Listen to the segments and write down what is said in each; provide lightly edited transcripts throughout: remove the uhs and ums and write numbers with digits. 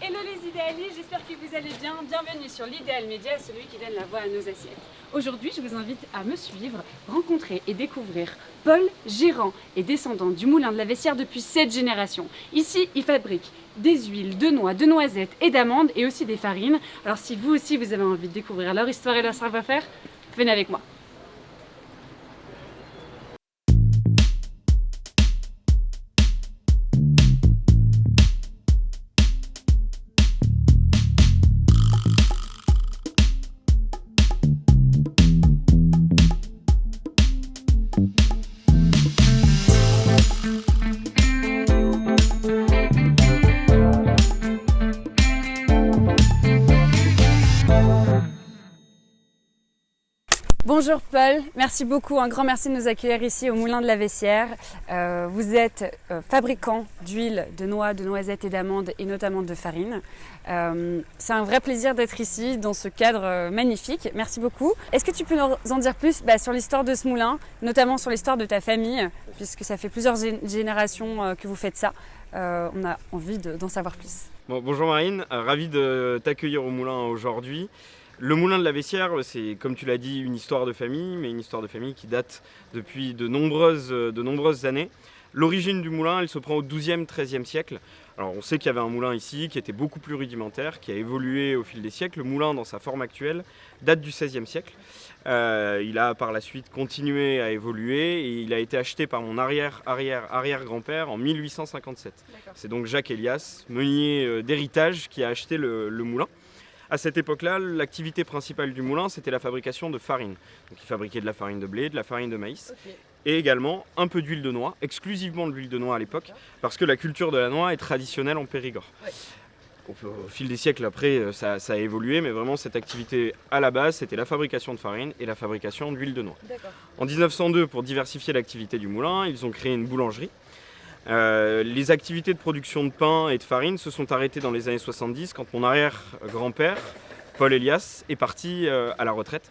Hello les idéalistes, j'espère que vous allez bien. Bienvenue sur l'Idéal Média, celui qui donne la voix à nos assiettes. Aujourd'hui, je vous invite à me suivre, rencontrer et découvrir Paul, gérant et descendant du moulin de la Vessière depuis 7 générations. Ici, il fabrique des huiles, de noix, de noisettes et d'amandes et aussi des farines. Alors si vous aussi vous avez envie de découvrir leur histoire et leur savoir-faire, venez avec moi. Bonjour Paul, merci beaucoup, un grand merci de nous accueillir ici au Moulin de la Vessière. Vous êtes fabricant d'huile, de noix, de noisettes et d'amandes et notamment de farine. C'est un vrai plaisir d'être ici dans ce cadre magnifique, merci beaucoup. Est-ce que tu peux nous en dire plus sur l'histoire de ce moulin, notamment sur l'histoire de ta famille, puisque ça fait plusieurs générations que vous faites ça. On a envie d'en savoir plus. Bonjour Marine, ravi de t'accueillir au moulin aujourd'hui. Le moulin de la Vessière, c'est comme tu l'as dit une histoire de famille, mais une histoire de famille qui date depuis de nombreuses années. L'origine du moulin, elle se prend au XIIe, XIIIe siècle. Alors on sait qu'il y avait un moulin ici qui était beaucoup plus rudimentaire, qui a évolué au fil des siècles. Le moulin dans sa forme actuelle date du XVIe siècle. Il a par la suite continué à évoluer et il a été acheté par mon arrière-grand-père en 1857. D'accord. C'est donc Jacques Elias, meunier d'héritage, qui a acheté le moulin. À cette époque-là, l'activité principale du moulin, c'était la fabrication de farine. Donc, il fabriquait de la farine de blé, de la farine de maïs, et également un peu d'huile de noix, exclusivement de l'huile de noix à l'époque, parce que la culture de la noix est traditionnelle en Périgord. Ouais. Au fil des siècles après, ça a évolué, mais vraiment cette activité à la base, c'était la fabrication de farine et la fabrication d'huile de noix. D'accord. En 1902, pour diversifier l'activité du moulin, ils ont créé une boulangerie. Les activités de production de pain et de farine se sont arrêtées dans les années 70 quand mon arrière-grand-père, Paul Elias, est parti à la retraite.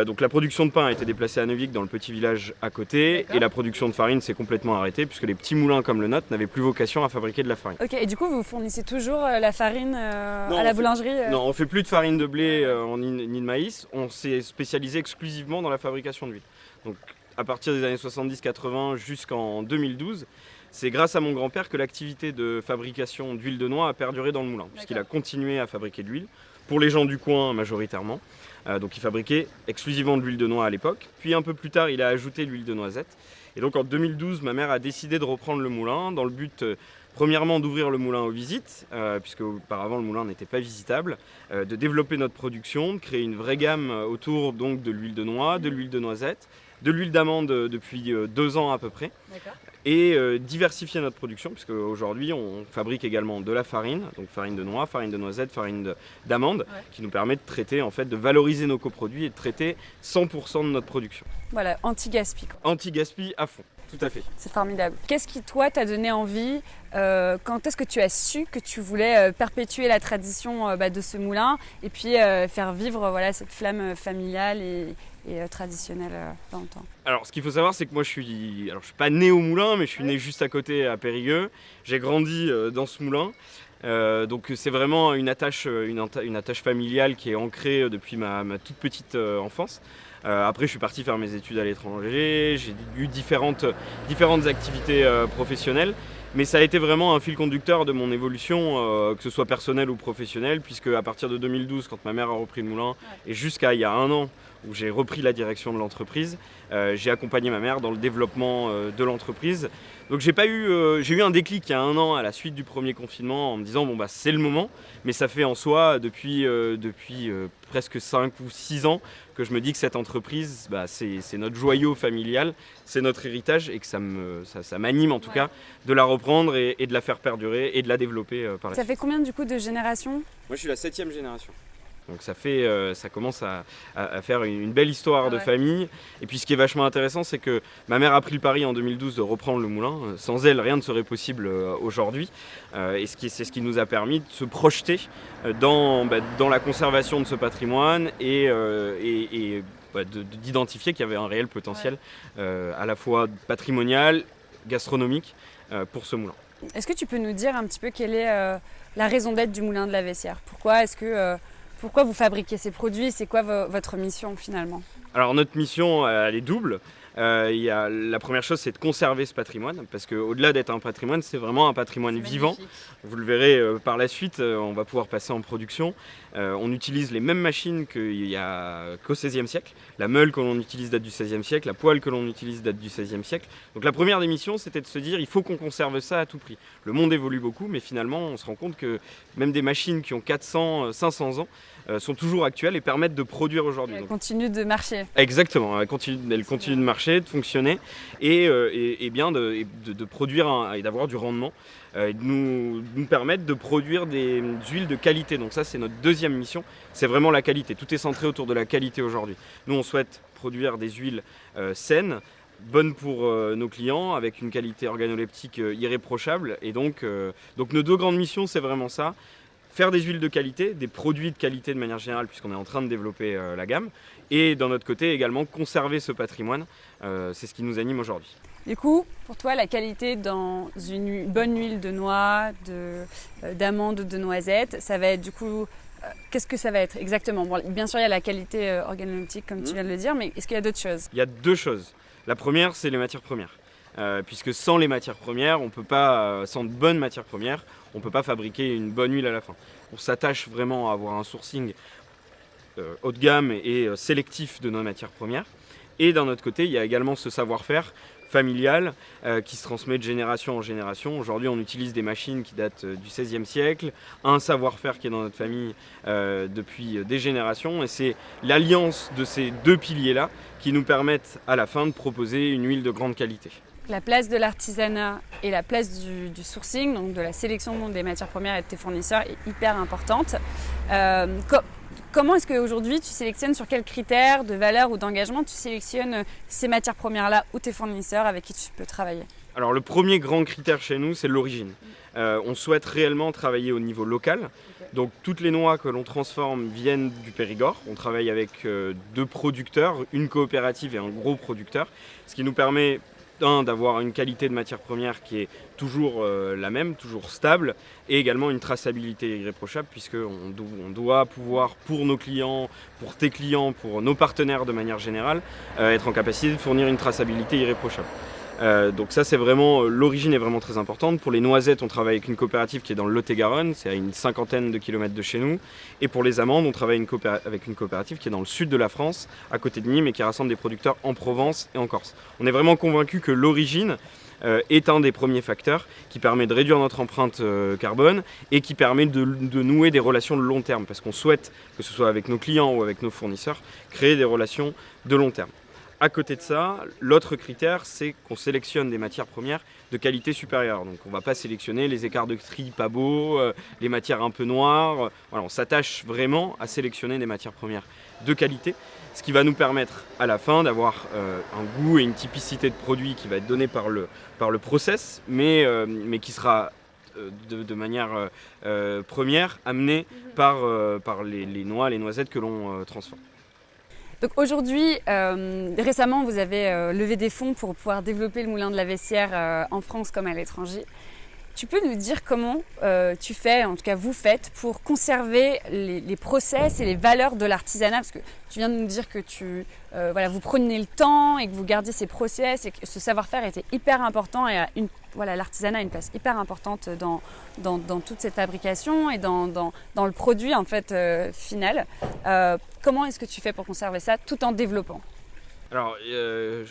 Donc la production de pain a été déplacée à Neuvic dans le petit village à côté. D'accord. Et la production de farine s'est complètement arrêtée puisque les petits moulins comme le nôtre n'avaient plus vocation à fabriquer de la farine. Ok, et du coup vous fournissez toujours la farine à la boulangerie Non, on ne fait plus de farine de blé ni de maïs. On s'est spécialisé exclusivement dans la fabrication d'huile. Donc à partir des années 70-80 jusqu'en 2012, c'est grâce à mon grand-père que l'activité de fabrication d'huile de noix a perduré dans le moulin, puisqu'il a continué à fabriquer de l'huile, pour les gens du coin majoritairement. Donc il fabriquait exclusivement de l'huile de noix à l'époque. Puis un peu plus tard, il a ajouté l'huile de noisette. Et donc en 2012, ma mère a décidé de reprendre le moulin dans le but, premièrement, d'ouvrir le moulin aux visites, puisque auparavant le moulin n'était pas visitable, de développer notre production, de créer une vraie gamme autour donc, de l'huile de noix, de l'huile de noisette, de l'huile d'amande depuis 2 ans à peu près. D'accord. Et diversifier notre production, puisque aujourd'hui on fabrique également de la farine, donc farine de noix, farine de noisette, farine d'amande, qui nous permet de traiter, en fait, de valoriser nos coproduits et de traiter 100% de notre production. Voilà, anti-gaspi. Anti-gaspi à fond. Tout à fait. C'est formidable. Qu'est-ce qui, toi, t'a donné envie quand est-ce que tu as su que tu voulais perpétuer la tradition de ce moulin et puis faire vivre cette flamme familiale et traditionnelle dans le temps? Alors, ce qu'il faut savoir, c'est que moi, je suis pas né au moulin, mais je suis né juste à côté, à Périgueux. J'ai grandi dans ce moulin. Donc c'est vraiment une attache familiale qui est ancrée depuis ma toute petite enfance. Après je suis parti faire mes études à l'étranger, j'ai eu différentes activités professionnelles, mais ça a été vraiment un fil conducteur de mon évolution, que ce soit personnelle ou professionnelle, puisque à partir de 2012, quand ma mère a repris le moulin, et jusqu'à il y a 1 an, où j'ai repris la direction de l'entreprise, j'ai accompagné ma mère dans le développement de l'entreprise. Donc j'ai eu un déclic il y a 1 an à la suite du premier confinement en me disant c'est le moment, mais ça fait en soi depuis presque 5 ou 6 ans que je me dis que cette entreprise c'est notre joyau familial, c'est notre héritage et que ça m'anime en tout cas de la reprendre et de la faire perdurer et de la développer par la suite. Ça fait combien du coup de générations ? Moi je suis la 7e génération. Donc ça commence à faire une belle histoire de famille. Et puis ce qui est vachement intéressant, c'est que ma mère a pris le pari en 2012 de reprendre le moulin. Sans elle, rien ne serait possible aujourd'hui. Et c'est ce qui nous a permis de se projeter dans la conservation de ce patrimoine et d'identifier qu'il y avait un réel potentiel à la fois patrimonial, gastronomique pour ce moulin. Est-ce que tu peux nous dire un petit peu quelle est la raison d'être du Moulin de la Vessière? Pourquoi vous fabriquez ces produits? C'est quoi votre mission finalement? Alors notre mission, elle est double. La première chose, c'est de conserver ce patrimoine, parce qu'au-delà d'être un patrimoine, c'est vraiment un patrimoine vivant. Vous le verrez par la suite, on va pouvoir passer en production. On utilise les mêmes machines qu'au XVIe siècle. La meule que l'on utilise date du XVIe siècle, la poêle que l'on utilise date du XVIe siècle. Donc la première des missions, c'était de se dire, il faut qu'on conserve ça à tout prix. Le monde évolue beaucoup, mais finalement, on se rend compte que même des machines qui ont 400, 500 ans sont toujours actuelles et permettent de produire aujourd'hui. Elle continue de marcher. Exactement, elle continue de marcher, de fonctionner et bien de produire et d'avoir du rendement, et de nous permettre de produire des huiles de qualité. Donc ça, c'est notre deuxième mission, c'est vraiment la qualité. Tout est centré autour de la qualité aujourd'hui. Nous, on souhaite produire des huiles saines, bonnes pour nos clients, avec une qualité organoleptique irréprochable. Et donc nos deux grandes missions, c'est vraiment ça. Faire des huiles de qualité, des produits de qualité de manière générale, puisqu'on est en train de développer la gamme. Et d'un autre côté également, conserver ce patrimoine. C'est ce qui nous anime aujourd'hui. Du coup, pour toi, la qualité dans une bonne huile de noix, d'amande, de noisette, ça va être du coup... qu'est-ce que ça va être exactement? Bon, bien sûr, il y a la qualité organoleptique, comme tu viens de le dire, mais est-ce qu'il y a d'autres choses? Il y a deux choses. La première, c'est les matières premières. Puisque sans les matières premières, on peut pas, sans de bonnes matières premières, on ne peut pas fabriquer une bonne huile à la fin. On s'attache vraiment à avoir un sourcing haut de gamme et sélectif de nos matières premières. Et d'un autre côté, il y a également ce savoir-faire familial qui se transmet de génération en génération. Aujourd'hui, on utilise des machines qui datent du XVIe siècle, un savoir-faire qui est dans notre famille depuis des générations. Et c'est l'alliance de ces deux piliers-là qui nous permettent à la fin de proposer une huile de grande qualité. La place de l'artisanat et la place du sourcing, donc de la sélection des matières premières et de tes fournisseurs, est hyper importante. Comment est-ce qu'aujourd'hui tu sélectionnes, sur quels critères de valeur ou d'engagement tu sélectionnes ces matières premières-là ou tes fournisseurs avec qui tu peux travailler? Alors le premier grand critère chez nous, c'est l'origine. On souhaite réellement travailler au niveau local. Donc toutes les noix que l'on transforme viennent du Périgord. On travaille avec deux producteurs, une coopérative et un gros producteur, ce qui nous permet d'avoir une qualité de matière première qui est toujours la même, toujours stable, et également une traçabilité irréprochable, puisqu'on doit pouvoir, pour nos clients, pour tes clients, pour nos partenaires de manière générale, être en capacité de fournir une traçabilité irréprochable. Donc ça, c'est vraiment, l'origine est vraiment très importante. Pour les noisettes, on travaille avec une coopérative qui est dans le Lot-et-Garonne, c'est à une 50aine de kilomètres de chez nous. Et pour les amandes, on travaille avec une coopérative qui est dans le sud de la France, à côté de Nîmes, et qui rassemble des producteurs en Provence et en Corse. On est vraiment convaincus que l'origine est un des premiers facteurs qui permet de réduire notre empreinte carbone et qui permet de nouer des relations de long terme, parce qu'on souhaite, que ce soit avec nos clients ou avec nos fournisseurs, créer des relations de long terme. À côté de ça, l'autre critère, c'est qu'on sélectionne des matières premières de qualité supérieure. Donc on ne va pas sélectionner les écarts de tri pas beaux, les matières un peu noires. Voilà, on s'attache vraiment à sélectionner des matières premières de qualité, ce qui va nous permettre à la fin d'avoir un goût et une typicité de produit qui va être donné par le process, mais qui sera de manière première amené par les noix, les noisettes que l'on transforme. Donc aujourd'hui, récemment, vous avez levé des fonds pour pouvoir développer le moulin de la Vessière en France comme à l'étranger. Tu peux nous dire comment tu fais, en tout cas vous faites, pour conserver les process et les valeurs de l'artisanat? Parce que tu viens de nous dire que vous prenez le temps et que vous gardiez ces process et que ce savoir-faire était hyper important et l'artisanat a une place hyper importante dans toute cette fabrication et dans le produit en fait final. Comment est-ce que tu fais pour conserver ça tout en développant? Alors, je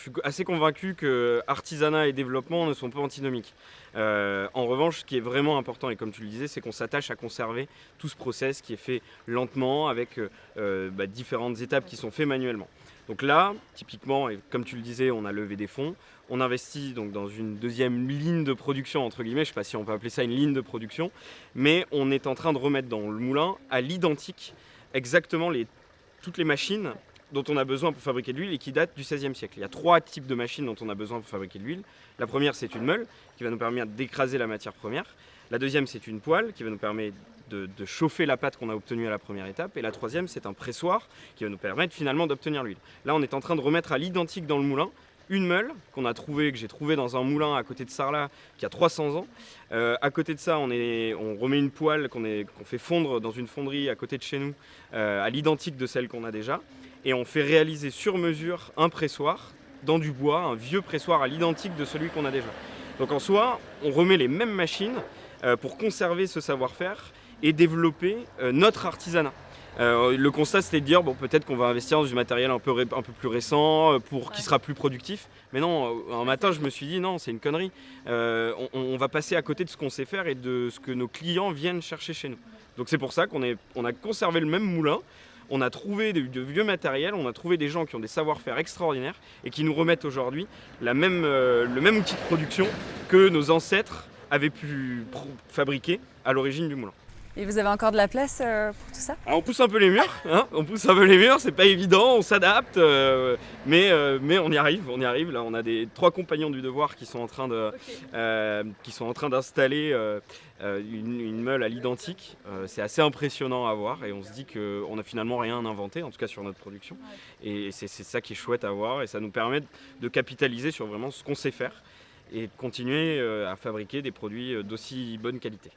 suis assez convaincu que artisanat et développement ne sont pas antinomiques. En revanche, ce qui est vraiment important, et comme tu le disais, c'est qu'on s'attache à conserver tout ce process qui est fait lentement avec différentes étapes qui sont faites manuellement. Donc là, typiquement, et comme tu le disais, on a levé des fonds. On investit donc dans une deuxième ligne de production, entre guillemets, je ne sais pas si on peut appeler ça une ligne de production, mais on est en train de remettre dans le moulin à l'identique exactement toutes les machines dont on a besoin pour fabriquer de l'huile et qui datent du XVIe siècle. Il y a 3 types de machines dont on a besoin pour fabriquer de l'huile. La première, c'est une meule qui va nous permettre d'écraser la matière première. La deuxième, c'est une poêle qui va nous permettre de chauffer la pâte qu'on a obtenue à la première étape. Et la troisième, c'est un pressoir qui va nous permettre finalement d'obtenir l'huile. Là, on est en train de remettre à l'identique dans le moulin une meule que j'ai trouvée dans un moulin à côté de Sarlat qui a 300 ans. À côté de ça, on remet une poêle qu'on fait fondre dans une fonderie à côté de chez nous, à l'identique de celle qu'on a déjà. Et on fait réaliser sur mesure un pressoir dans du bois, un vieux pressoir à l'identique de celui qu'on a déjà. Donc en soi, on remet les mêmes machines pour conserver ce savoir-faire et développer notre artisanat. Le constat, c'était de dire peut-être qu'on va investir dans du matériel un peu plus récent qui sera plus productif. Mais non, un matin, je me suis dit non, c'est une connerie. On va passer à côté de ce qu'on sait faire et de ce que nos clients viennent chercher chez nous. Donc c'est pour ça qu'on a conservé le même moulin. On a trouvé de vieux matériel, on a trouvé des gens qui ont des savoir-faire extraordinaires et qui nous remettent aujourd'hui le même outil de production que nos ancêtres avaient pu fabriquer à l'origine du moulin. Et vous avez encore de la place pour tout ça? Alors on pousse un peu les murs, c'est pas évident, on s'adapte, mais on y arrive. Là, on a 3 compagnons du devoir qui sont en train d'installer une meule à l'identique. C'est assez impressionnant à voir et on se dit qu'on n'a finalement rien inventé, en tout cas sur notre production. Et c'est ça qui est chouette à voir et ça nous permet de capitaliser sur vraiment ce qu'on sait faire et de continuer à fabriquer des produits d'aussi bonne qualité.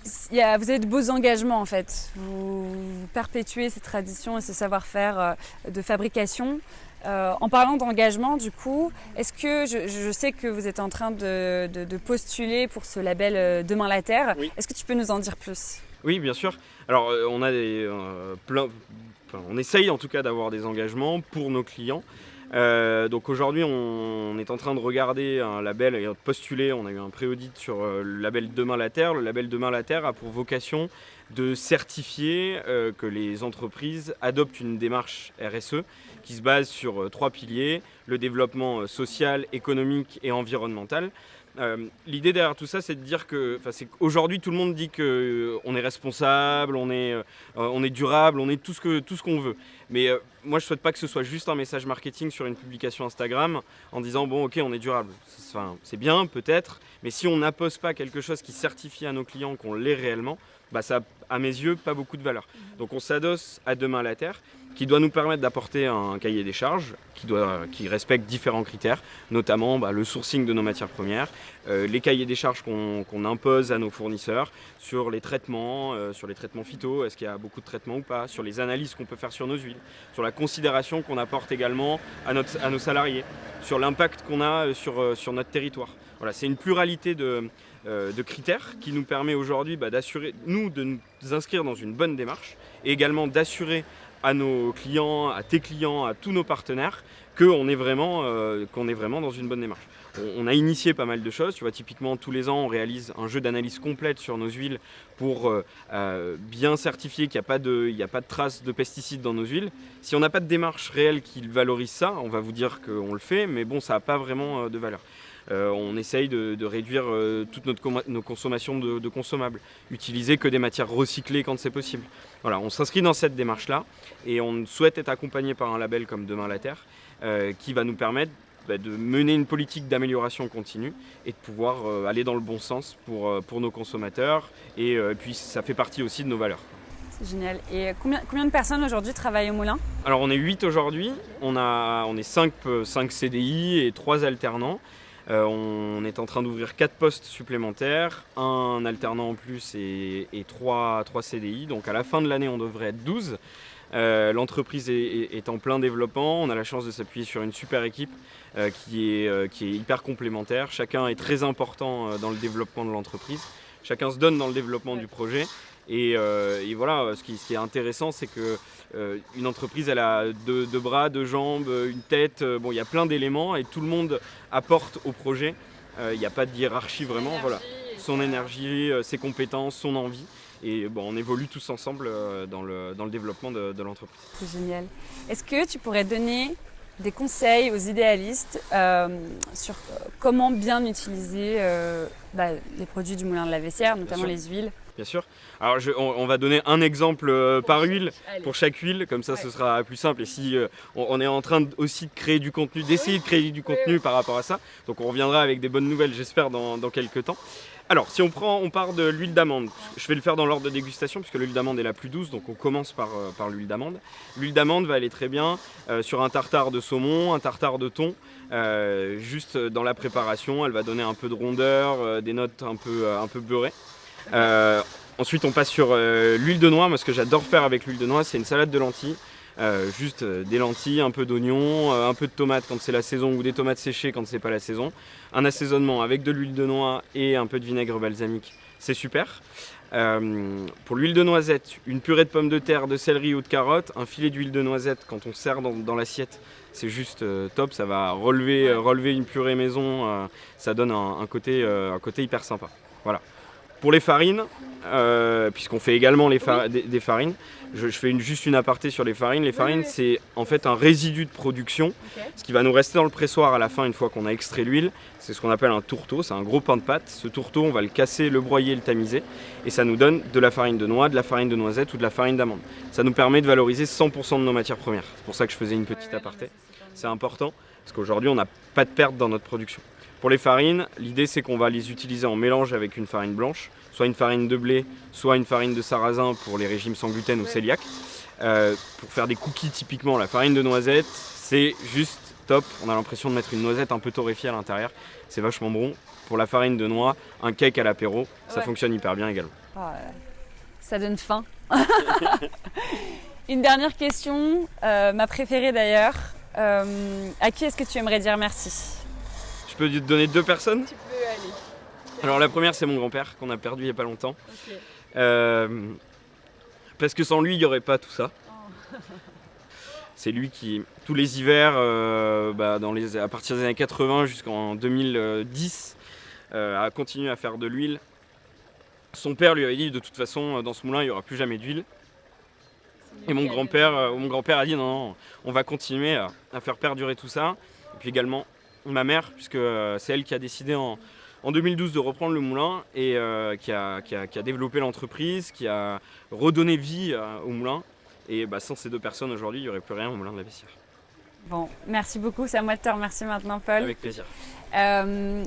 Vous avez de beaux engagements en fait, vous perpétuez ces traditions et ce savoir-faire de fabrication. En parlant d'engagement du coup, est-ce que je sais que vous êtes en train de postuler pour ce label Demain la Terre, oui. Est-ce que tu peux nous en dire plus? Oui, bien sûr. Alors on a on essaye en tout cas d'avoir des engagements pour nos clients. Donc aujourd'hui on est en train de regarder un label et de postuler, on a eu un pré-audit sur le label Demain la Terre. Le label Demain la Terre a pour vocation de certifier que les entreprises adoptent une démarche RSE qui se base sur 3 piliers, le développement social, économique et environnemental. L'idée derrière tout ça, c'est de dire qu'aujourd'hui tout le monde dit qu'on est responsable, on est durable, on est tout ce qu'on veut. Mais moi je ne souhaite pas que ce soit juste un message marketing sur une publication Instagram en disant bon ok on est durable. C'est bien peut-être, mais si on n'impose pas quelque chose qui certifie à nos clients qu'on l'est réellement, ça a à mes yeux pas beaucoup de valeur. Donc on s'adosse à Demain la Terre, qui doit nous permettre d'apporter un cahier des charges qui respecte différents critères, notamment le sourcing de nos matières premières, les cahiers des charges qu'on impose à nos fournisseurs sur les traitements phyto, est-ce qu'il y a beaucoup de traitements ou pas, sur les analyses qu'on peut faire sur nos huiles, sur la considération qu'on apporte également à nos salariés, sur l'impact qu'on a sur notre territoire. Voilà, c'est une pluralité de critères qui nous permet aujourd'hui d'assurer, nous, de nous inscrire dans une bonne démarche et également d'assurer à nos clients, à tes clients, à tous nos partenaires qu'on est vraiment dans une bonne démarche. On a initié pas mal de choses, tu vois, typiquement tous les ans on réalise un jeu d'analyse complète sur nos huiles pour bien certifier qu'il n'y a pas de traces de pesticides dans nos huiles. Si on n'a pas de démarche réelle qui valorise ça, on va vous dire qu'on le fait, mais bon, ça n'a pas vraiment de valeur. On essaye de réduire toute nos consommations de consommables, utiliser que des matières recyclées quand c'est possible. Voilà, on s'inscrit dans cette démarche-là et on souhaite être accompagné par un label comme Demain la Terre qui va nous permettre de mener une politique d'amélioration continue et de pouvoir aller dans le bon sens pour nos consommateurs et puis ça fait partie aussi de nos valeurs. C'est génial. Et combien de personnes aujourd'hui travaillent au moulin? Alors on est 8 aujourd'hui, on est 5 CDI et 3 alternants. On est en train d'ouvrir 4 postes supplémentaires, un alternant en plus et 3 CDI. Donc à la fin de l'année, on devrait être 12. L'entreprise est en plein développement. On a la chance de s'appuyer sur une super équipe qui est hyper complémentaire. Chacun est très important dans le développement de l'entreprise. Chacun se donne dans le développement du projet. Et voilà, ce qui est intéressant, c'est qu'une entreprise, elle a deux bras, 2 jambes, une tête. Il y a plein d'éléments et tout le monde apporte au projet. Il n'y a pas de hiérarchie vraiment. Voilà. Son énergie, ses compétences, son envie. Et on évolue tous ensemble dans le développement de l'entreprise. C'est génial. Est-ce que tu pourrais donner des conseils aux idéalistes sur comment bien utiliser les produits du moulin de la Vessière, notamment les huiles? Bien sûr. Alors on va donner un exemple par huile pour chaque huile, comme ça ce sera plus simple. Et si on est en train aussi de créer du contenu, d'essayer de créer du contenu par rapport à ça, donc on reviendra avec des bonnes nouvelles j'espère dans quelques temps. Alors, si on part de l'huile d'amande, je vais le faire dans l'ordre de dégustation puisque l'huile d'amande est la plus douce, donc on commence par l'huile d'amande. L'huile d'amande va aller très bien sur un tartare de saumon, un tartare de thon. Juste dans la préparation, elle va donner un peu de rondeur, des notes un peu beurrées. Ensuite, on passe sur l'huile de noix. Moi, ce que j'adore faire avec l'huile de noix, c'est une salade de lentilles. Juste des lentilles, un peu d'oignon, un peu de tomates quand c'est la saison ou des tomates séchées quand c'est pas la saison. Un assaisonnement avec de l'huile de noix et un peu de vinaigre balsamique, c'est super. Pour l'huile de noisette, une purée de pommes de terre, de céleri ou de carottes, un filet d'huile de noisette quand on sert dans l'assiette, c'est juste top, ça va relever une purée maison, ça donne un côté hyper sympa. Voilà. Pour les farines, puisqu'on fait également des farines, je fais juste une aparté sur les farines. Les farines, c'est en fait un résidu de production, ce qui va nous rester dans le pressoir à la fin une fois qu'on a extrait l'huile. C'est ce qu'on appelle un tourteau, c'est un gros pain de pâte. Ce tourteau, on va le casser, le broyer, le tamiser, et ça nous donne de la farine de noix, de la farine de noisette ou de la farine d'amande. Ça nous permet de valoriser 100% de nos matières premières. C'est pour ça que je faisais une petite aparté. C'est important, parce qu'aujourd'hui, on n'a pas de perte dans notre production. Pour les farines, l'idée c'est qu'on va les utiliser en mélange avec une farine blanche, soit une farine de blé, soit une farine de sarrasin pour les régimes sans gluten ou cœliaques. Pour faire des cookies typiquement, la farine de noisette, c'est juste top. On a l'impression de mettre une noisette un peu torréfiée à l'intérieur, c'est vachement bon. Pour la farine de noix, un cake à l'apéro, ça fonctionne hyper bien également. Oh, ça donne faim. Une dernière question, ma préférée d'ailleurs. À qui est-ce que tu aimerais dire merci ? Je peux te donner 2 personnes ? Tu peux aller. Alors la première, c'est mon grand-père qu'on a perdu il n'y a pas longtemps. Okay. Parce que sans lui, il n'y aurait pas tout ça. Oh. C'est lui qui, tous les hivers, à partir des années 80 jusqu'en 2010, a continué à faire de l'huile. Son père lui avait dit, de toute façon, dans ce moulin, il n'y aura plus jamais d'huile. Et mon grand-père a dit, non, on va continuer à faire perdurer tout ça. Et puis également, ma mère, puisque c'est elle qui a décidé en 2012 de reprendre le moulin et qui a développé l'entreprise, qui a redonné vie au moulin. Et sans ces 2 personnes aujourd'hui, il n'y aurait plus rien au moulin de la Vessière. Bon, merci beaucoup. C'est à moi de te remercier maintenant, Paul. Avec plaisir.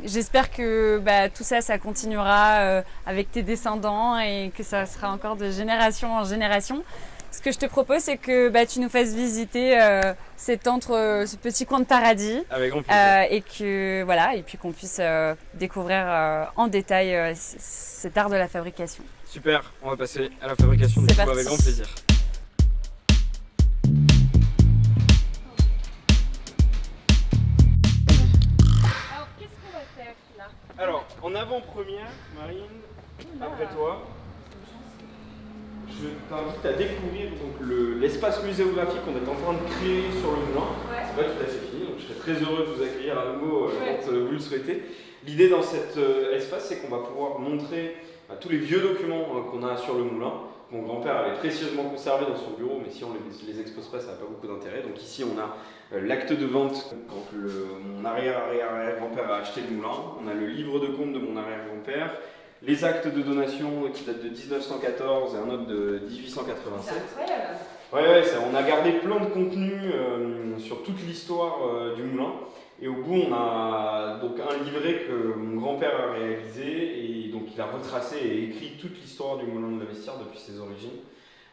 J'espère que tout ça, ça continuera avec tes descendants et que ça sera encore de génération en génération. Ce que je te propose, c'est que tu nous fasses visiter ce petit coin de paradis. Avec grand plaisir. Et puis qu'on puisse découvrir en détail cet art de la fabrication. Super, on va passer à la fabrication du coup avec grand plaisir. Alors, qu'est-ce qu'on va faire là ? Alors, en avant-première, Marine, après toi, je t'invite à découvrir l'espace muséographique qu'on est en train de créer sur le moulin. Ouais. C'est pas tout à fait fini, donc je serais très heureux de vous accueillir à nouveau quand vous le souhaitez. L'idée dans cet espace, c'est qu'on va pouvoir montrer tous les vieux documents qu'on a sur le moulin. Mon grand-père avait précieusement conservé dans son bureau, mais si on les expose pas, ça n'a pas beaucoup d'intérêt. Donc ici, on a l'acte de vente quand mon arrière-arrière-grand-père a acheté le moulin. On a le livre de compte de mon arrière-grand-père. Les actes de donation qui datent de 1914 et un autre de 1887. C'est incroyable. Ouais, on a gardé plein de contenus sur toute l'histoire du moulin. Et au bout, on a donc un livret que mon grand-père a réalisé et donc il a retracé et écrit toute l'histoire du moulin de la Vessière depuis ses origines.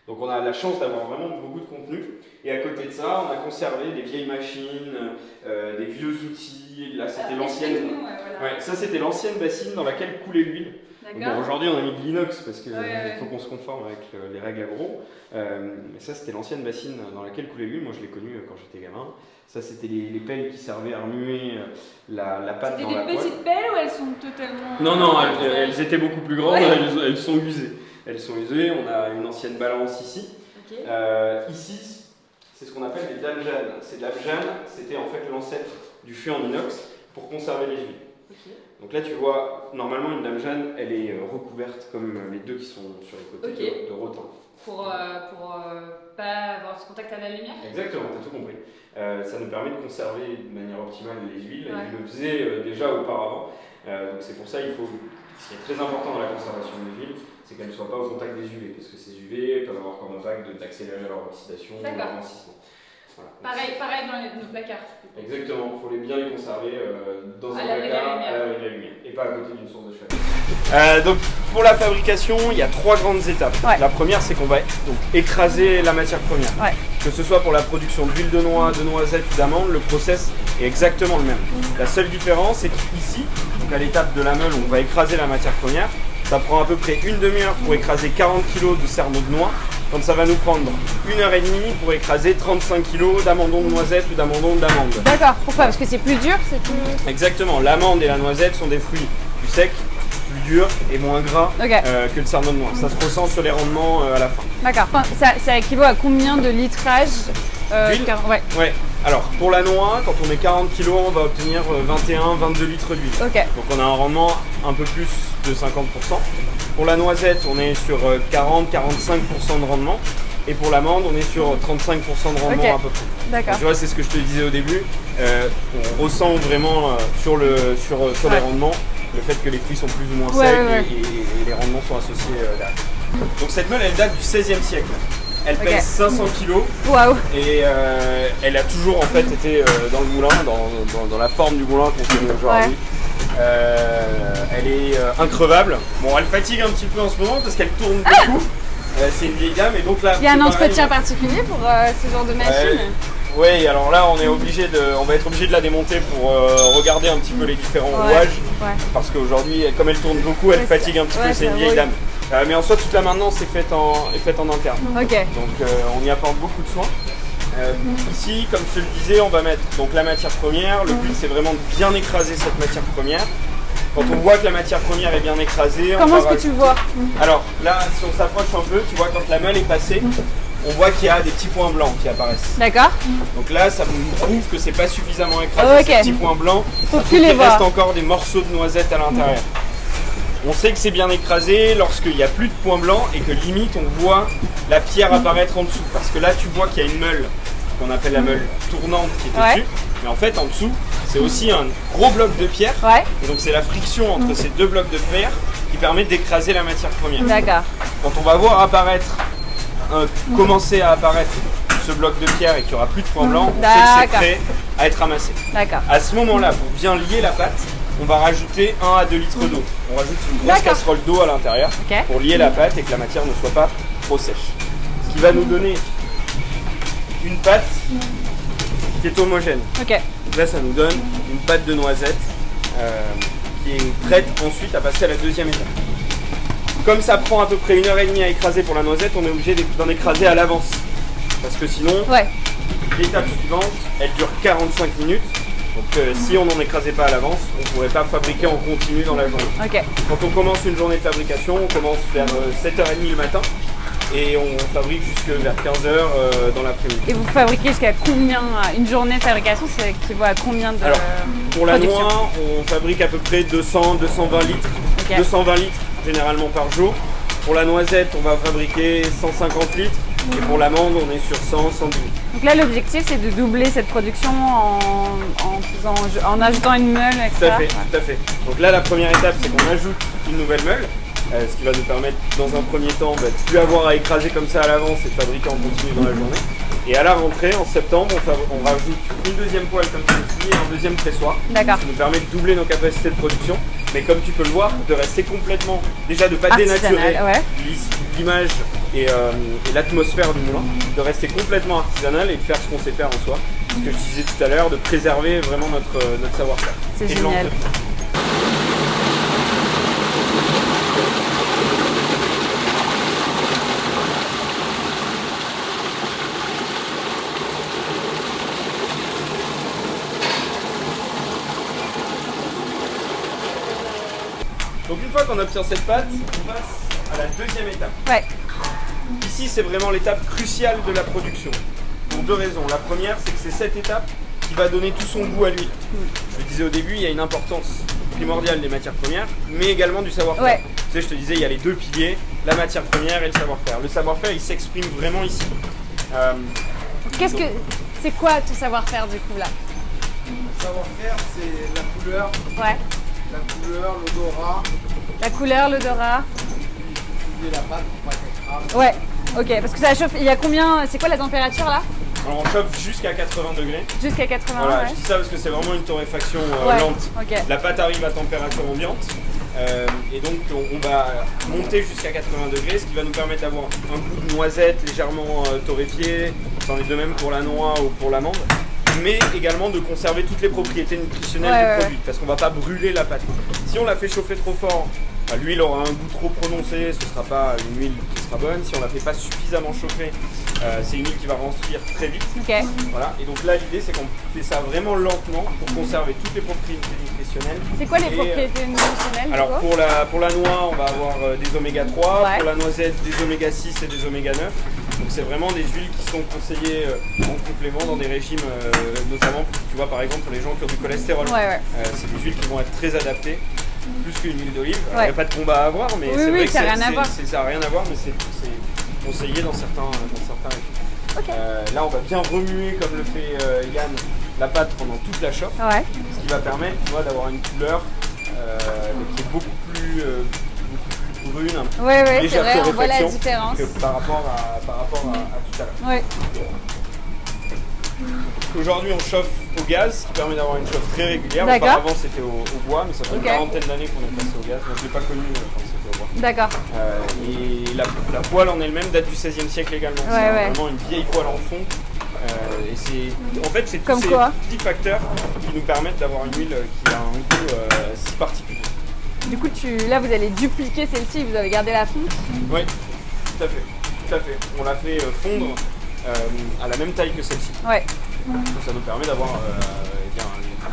Donc on a la chance d'avoir vraiment beaucoup de contenu. Et à côté de ça, on a conservé des vieilles machines, des vieux outils. Là, c'était l'ancienne. Ça, c'était l'ancienne bassine dans laquelle coulait l'huile. Bon, aujourd'hui, on a mis de l'inox parce qu'il faut qu'on se conforme avec les règles agro. Mais ça, c'était l'ancienne bassine dans laquelle coulait l'huile. Moi, je l'ai connue quand j'étais gamin. Ça, c'était les pelles qui servaient à remuer la pâte dans la poêle. C'était des petites pelles ou elles sont totalement... Non, elles étaient beaucoup plus grandes, elles sont usées. Elles sont usées, on a une ancienne balance ici. Okay. Ici, c'est ce qu'on appelle des damjanes. Ces damjanes, c'était en fait l'ancêtre du fût en inox pour conserver les huiles. Okay. Donc là, tu vois, normalement, une damjane, elle est recouverte comme les 2 qui sont sur les côtés de rotin. Pour pas avoir ce contact à la lumière. Exactement, tu as tout compris. Ça nous permet de conserver de manière optimale les huiles. Ils le faisaient déjà auparavant. Donc c'est pour ça ce qui est très important dans la conservation des huiles, c'est qu'elles ne soient pas au contact des UV, parce que ces UV peuvent avoir comme impact d'accélérer leur oxydation ou leur rancissement. Pareil dans nos placards. Exactement, il faut bien les conserver dans un l'abri de la placard lumière. à l'abri de la lumière et pas à côté d'une source de chaleur. Donc pour la fabrication, il y a 3 grandes étapes. Ouais. La première, c'est qu'on va donc écraser la matière première. Ouais. Que ce soit pour la production d'huile de noix, de noisettes ou d'amandes, le process est exactement le même. La seule différence, c'est qu'ici, donc à l'étape de la meule où on va écraser la matière première, ça prend à peu près une demi-heure pour écraser 40 kg de cerneaux de noix, comme ça va nous prendre 1h30 pour écraser 35 kg d'amandons de noisettes ou d'amandons d'amandes. D'accord, pourquoi? Parce que c'est plus dur, c'est plus... Exactement, l'amande et la noisette sont des fruits plus secs, plus durs et moins gras Ok. que le cerneau de noix. Ça se ressent sur les rendements à la fin. D'accord, enfin, ça équivaut à combien de litrage D'huile? Ouais, Ouais. Alors pour la noix, quand on met 40 kg, on va obtenir 21-22 litres d'huile. ok. Donc on a un rendement un peu plus de 50%. Pour la noisette, on est sur 40-45% de rendement. Et pour l'amande, on est sur 35% de rendement Ok. à peu près. D'accord. Tu vois, c'est ce que je te disais au début. On ressent vraiment sur les Ouais. rendements le fait que les fruits sont plus ou moins Ouais, secs ouais. Et les rendements sont associés derrière. Donc cette meule, elle date du XVIe siècle. Elle Ok. pèse 500 kg Waouh. et elle a toujours en fait été dans le moulin, dans la forme du moulin qu'on connaît aujourd'hui. Elle est increvable. Bon, elle fatigue un petit peu en ce moment parce qu'elle tourne beaucoup. C'est une vieille dame et donc là. Il y a un c'est pareil. entretien particulier pour ce genre de machine? Oui, alors là on va être obligé de la démonter pour regarder un petit peu les différents Ouais. rouages. Ouais. Parce qu'aujourd'hui, comme elle tourne beaucoup, elle Ouais, fatigue un petit ouais, peu, c'est une ça vieille rouille. dame. Mais en soi, toute la maintenance est faite en interne. Ok. Donc on y apporte beaucoup de soins. Ici, comme je te le disais, on va mettre donc la matière première. Le but c'est vraiment de bien écraser cette matière première. Quand on voit que la matière première est bien écrasée, Comment on est-ce va que tu le vois? Alors là, si on s'approche un peu, tu vois quand la meule est passée, on voit qu'il y a des petits points blancs qui apparaissent. D'accord. Donc là, ça nous prouve que c'est pas suffisamment écrasé. Oh, ok. Ces petits points blancs, Faut ça plus prouve les qu'il voir. reste encore des morceaux de noisettes à l'intérieur. On sait que c'est bien écrasé lorsqu'il n'y a plus de points blancs et que limite on voit la pierre apparaître en dessous. Parce que là, tu vois qu'il y a une meule qu'on appelle la meule tournante qui est Ouais. au-dessus. Mais en fait, en dessous, c'est aussi un gros bloc de pierre. Ouais. Et donc c'est la friction entre ces deux blocs de pierre qui permet d'écraser la matière première. D'accord. Quand on va voir commencer à apparaître ce bloc de pierre et qu'il n'y aura plus de points blancs, on sait que c'est D'accord. prêt à être ramassé. D'accord. À ce moment-là, pour bien lier la pâte, on va rajouter 1 à 2 litres d'eau. On rajoute une grosse D'accord. casserole d'eau à l'intérieur Ok. pour lier la pâte et que la matière ne soit pas trop sèche. Ce qui va nous donner une pâte qui est homogène. Ok. Donc là, ça nous donne une pâte de noisette qui est prête ensuite à passer à la deuxième étape. Comme ça prend à peu près 1h30 à écraser pour la noisette, on est obligé d'en écraser à l'avance. Parce que sinon, Ouais. l'étape suivante, elle dure 45 minutes. Donc si on n'en écrasait pas à l'avance, on ne pourrait pas fabriquer en continu dans la journée. Ok. Quand on commence une journée de fabrication, on commence vers 7h30 le matin et on fabrique jusque vers 15h dans l'après-midi. Et vous fabriquez jusqu'à combien? Une journée de fabrication, c'est équivaut à combien de Alors, pour la production? noix, on fabrique à peu près 200-220 litres. Ok. 220 litres généralement par jour. Pour la noisette, on va fabriquer 150 litres. Et pour l'amande, on est sur 100-110 litres. Donc là, l'objectif, c'est de doubler cette production en ajoutant une meule, etc. Tout à fait, tout à fait. Donc là, la première étape, c'est qu'on ajoute une nouvelle meule. Ce qui va nous permettre, dans un premier temps, de ne plus avoir à écraser comme ça à l'avance et de fabriquer en continu dans la journée. Et à la rentrée, en septembre, on rajoute une deuxième poêle comme celle-ci et un deuxième pressoir. D'accord. Ça nous permet de doubler nos capacités de production. Mais comme tu peux le voir, de rester complètement, déjà de ne pas Artisanal, dénaturer ouais. l'image et l'atmosphère du moulin, de rester complètement artisanal et de faire ce qu'on sait faire en soi. Ce que je disais tout à l'heure, de préserver vraiment notre savoir-faire. C'est Et de génial. l'entretenir. Donc une fois qu'on obtient cette pâte, on passe à la deuxième étape. Ouais. Ici, c'est vraiment l'étape cruciale de la production. Pour deux raisons. La première, c'est que c'est cette étape qui va donner tout son goût à l'huile. Je le disais au début, il y a une importance primordiale des matières premières, mais également du savoir-faire. Ouais. Tu sais, je te disais, il y a les deux piliers, la matière première et le savoir-faire. Le savoir-faire, il s'exprime vraiment ici. C'est quoi ton savoir-faire du coup là? Le savoir-faire, c'est la couleur, Ouais. l'odorat, La couleur, l'odorat. utiliser la pâte pour pas qu'elle crame. Ouais. Ok. Parce que ça chauffe. Il y a combien? C'est quoi la température là? Alors on chauffe jusqu'à 80 degrés. Jusqu'à 80, Voilà, ouais. je dis ça parce que c'est vraiment une torréfaction Ouais, lente. ok. La pâte arrive à température ambiante. Et donc on va monter jusqu'à 80 degrés, ce qui va nous permettre d'avoir un goût de noisette légèrement torréfié, c'en est de même pour la noix ou pour l'amande, mais également de conserver toutes les propriétés nutritionnelles du produit, parce qu'on ne va pas brûler la pâte. Si on la fait chauffer trop fort, l'huile aura un goût trop prononcé, ce ne sera pas une huile qui sera bonne. Si on ne la fait pas suffisamment chauffer, c'est une huile qui va rancir très vite. Ok. Voilà. Et donc là, l'idée, c'est qu'on fait ça vraiment lentement pour conserver toutes les propriétés nutritionnelles. C'est quoi les propriétés nutritionnelles? Alors pour la noix, on va avoir des oméga 3, Ouais. pour la noisette, des oméga 6 et des oméga 9. Donc c'est vraiment des huiles qui sont conseillées en complément dans des régimes, notamment, tu vois, par exemple, pour les gens qui ont du cholestérol. Ouais. C'est des huiles qui vont être très adaptées, plus qu'une huile d'olive. Il Ouais. n'y a pas de combat à avoir, mais Oui, c'est oui, vrai que ça n'a rien à voir. ça n'a rien à voir, mais c'est conseillé dans certains régimes. Ok. Là, on va bien remuer, comme le fait Yann, la pâte pendant toute la chauffe, Ouais. ce qui va permettre, tu vois, d'avoir une couleur qui est beaucoup plus brune, un peu Ouais, c'est légère vrai, on voit la torréfaction différence. que par rapport à tout à l'heure. Ouais. Aujourd'hui, on chauffe au gaz, ce qui permet d'avoir une chauffe très régulière. D'accord. Auparavant, c'était au bois, mais ça fait Ok. une quarantaine d'années qu'on est passé au gaz. Donc, je ne l'ai pas connu quand c'était au bois. D'accord. Et la poêle en elle-même date du XVIe siècle également. Ouais, C'est ouais. vraiment une vieille poêle en fond. Et c'est, en fait, c'est tous Comme ces quoi petits facteurs qui nous permettent d'avoir une huile qui a un goût si particulier. Du coup, là, vous allez dupliquer celle-ci, vous avez gardé la fonte. Oui, tout à fait. Tout à fait. On l'a fait fondre à la même taille que celle-ci. Ouais. Donc ça nous permet d'avoir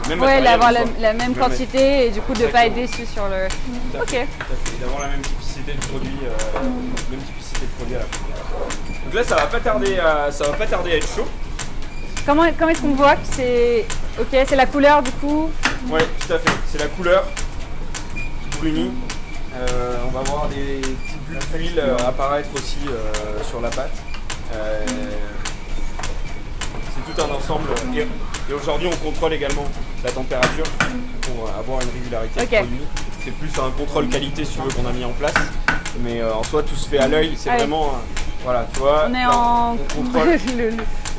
le même Ouais, matériel. d'avoir en soi. la même quantité et du coup de ne pas être Exactement. déçu sur le. Tout à Ok. fait, tout à fait. Et d'avoir la même typicité de produit, à la fin. Donc là, ça va pas tarder à être chaud. Comment est-ce qu'on voit que c'est. Ok, c'est la couleur du coup. Ouais, tout à fait. C'est la couleur qui brunit. On va voir des petites bulles d'huile apparaître aussi sur la pâte. C'est tout un ensemble. Et aujourd'hui, on contrôle également la température pour avoir une régularité Ok. de produit. C'est plus un contrôle qualité, si tu veux, qu'on a mis en place. Mais en soi, tout se fait à l'œil. C'est Ah oui. vraiment, voilà, tu vois. On est là, en. on contrôle.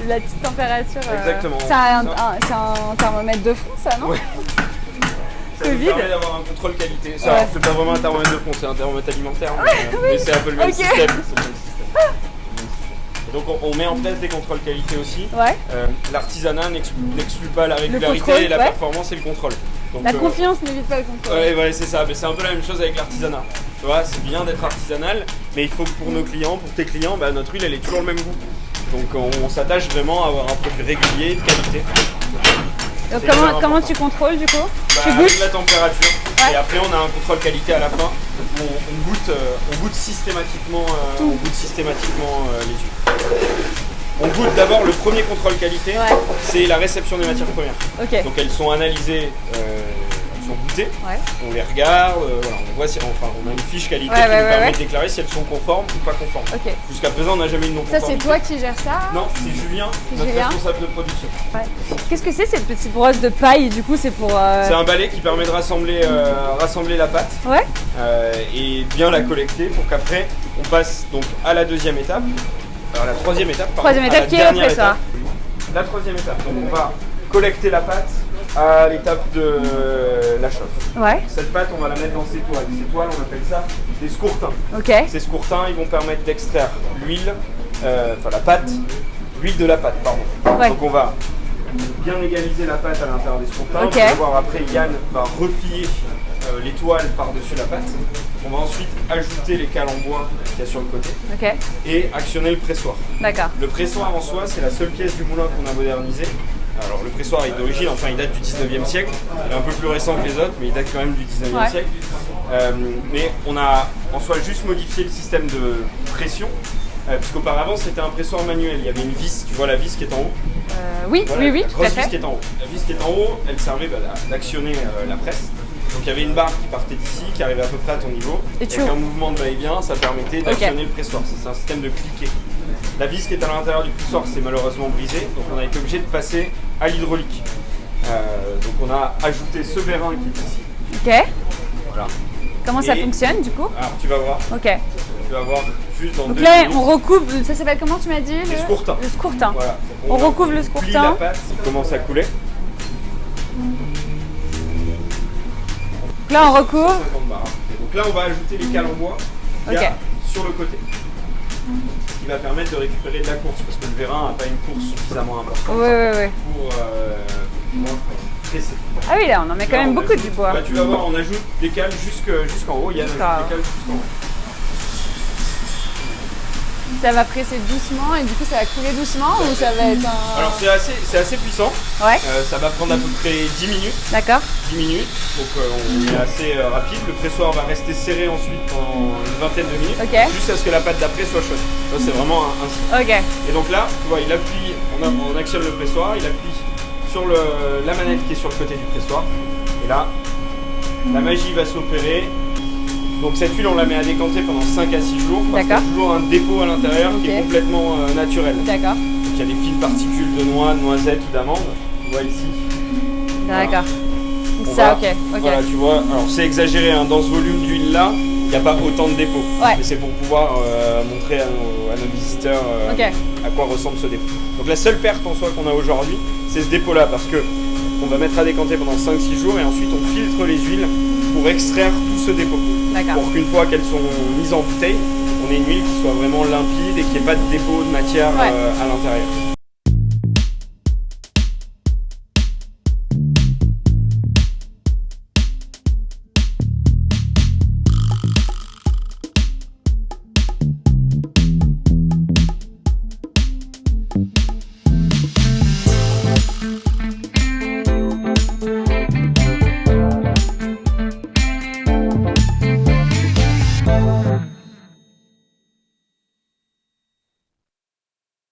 La petite température. Exactement. C'est un thermomètre de fond, ça, non? Ouais. Ça nous Covid. permet d'avoir un contrôle qualité. Ça, Ouais. c'est pas vraiment un thermomètre de fond, c'est un thermomètre alimentaire. Mais c'est un peu le même Ok. système. C'est le même système. Et donc on met en place des contrôles qualité aussi. Ouais. L'artisanat n'exclut pas la régularité contrôle, et la ouais. performance et le contrôle. Donc, La confiance n'évite pas le contrôle. Ouais, c'est ça. Mais c'est un peu la même chose avec l'artisanat. Tu vois, c'est bien d'être artisanal, mais il faut que pour nos clients, pour tes clients, notre huile elle ait toujours le même goût. Donc on s'attache vraiment à avoir un produit régulier, de qualité. Donc C'est comment important. tu contrôles du coup? Tu Avec goûtes? la température. Ouais. Et après on a un contrôle qualité à la fin. On goûte systématiquement, les huiles. On goûte d'abord le premier contrôle qualité, Ouais. c'est la réception des matières premières. Ok. Donc elles sont analysées, elles sont goûtées, Ouais. on les regarde, voilà, on voit si, on a une fiche qualité Ouais, qui ouais, nous permet ouais. de déclarer si elles sont conformes ou pas conformes. Ok. Jusqu'à présent on n'a jamais eu de Ça non-conformité. c'est toi qui gères ça? Non, c'est Julien, notre Julien. responsable de production. Ouais. Qu'est-ce que c'est cette petite brosse de paille du coup? C'est pour. C'est un balai qui permet de rassembler la pâte. Ouais. Et bien la collecter pour qu'après on passe donc à la deuxième étape. Alors la troisième étape, pardon, Troisième à étape la qui est le dernière pressoir. étape. La troisième étape, donc on va collecter la pâte à l'étape de la chauffe. Ouais. Cette pâte, on va la mettre dans ces toiles. Ces toiles, on appelle ça des scourtins. Ok. Ces scourtins, ils vont permettre d'extraire l'huile, la pâte, l'huile de la pâte, pardon. Ouais. Donc on va bien égaliser la pâte à l'intérieur des scourtins. Ok. Vous allez voir après, Yann va replier les toiles par-dessus la pâte. On va ensuite ajouter les cales en bois qu'il y a sur le côté Ok. et actionner le pressoir. D'accord. Le pressoir en soi, c'est la seule pièce du moulin qu'on a modernisé. Alors le pressoir est d'origine, enfin il date du 19e siècle, il est un peu plus récent que les autres, mais il date quand même du 19e Ouais. siècle. Mais on a en soi juste modifié le système de pression, puisqu'auparavant c'était un pressoir manuel, il y avait une vis, tu vois la vis qui est en haut. Oui, Voilà, oui, la tout à grosse vis fait. qui est en haut. La vis qui est en haut, elle servait d'actionner la presse. Donc il y avait une barre qui partait d'ici, qui arrivait à peu près à ton niveau. Et Avec tu- un mouvement de va-et-vient, ça permettait d'actionner le pressoir. C'est un système de cliquet. La vis qui est à l'intérieur du pressoir s'est malheureusement brisée, donc on a été obligé de passer à l'hydraulique. Donc on a ajouté ce vérin qui est ici. Ok. Voilà. Comment ça Et- fonctionne du coup? Alors tu vas voir. Ok. tu vas voir juste dans Donc 2 là, minutes. on recoupe, ça s'appelle comment tu m'as dit? Les scourtins. Le scourtin. Voilà. On recouvre le plie scourtin. la pâte, ça commence à couler. Donc là, on recouvre. 150 barres. Donc là, on va ajouter les cales en bois qu'il y a sur le côté. Ce qui va permettre de récupérer de la course parce que le vérin n'a pas une course suffisamment importante Oui. pour pouvoir presser. Ah oui, là, on en met quand Là, même on beaucoup ajoute- du bois. Bah, tu vas voir, on ajoute des cales jusqu'en haut. Il y a des Jusqu'en haut. cales jusqu'en haut. Ça va presser doucement et du coup, ça va couler doucement ou ça va être un... Alors c'est assez puissant. Ouais, Ça va prendre à peu près 10 minutes. d'accord. 10 minutes, donc on est assez rapide. Le pressoir va rester serré ensuite pendant une vingtaine de minutes, Ok. jusqu'à ce que la pâte d'après soit chaude. Ça c'est vraiment un cycle. Ok, Et donc là, tu vois, il appuie, on actionne le pressoir, il appuie sur la manette qui est sur le côté du pressoir. Et là, la magie va s'opérer. Donc cette huile, on la met à décanter pendant 5 à 6 jours, parce qu'il y a D'accord. toujours un dépôt à l'intérieur qui est Ok. complètement naturel. d'accord. Donc il y a des fines particules de noix, de noisettes ou d'amandes. Tu vois ici. D'accord. Donc On ça, va- ok. Voilà, tu vois, alors c'est exagéré, hein, dans ce volume d'huile là, il n'y a pas autant de dépôts. Ouais. Mais c'est pour pouvoir montrer à nos visiteurs Ok. à quoi ressemble ce dépôt. Donc la seule perte en soi qu'on a aujourd'hui, c'est ce dépôt là, parce que on va mettre à décanter pendant 5-6 jours et ensuite on filtre les huiles pour extraire tout ce dépôt. D'accord. Pour qu'une fois qu'elles sont mises en bouteille, on ait une huile qui soit vraiment limpide et qu'il n'y ait pas de dépôt de matière Ouais. à l'intérieur.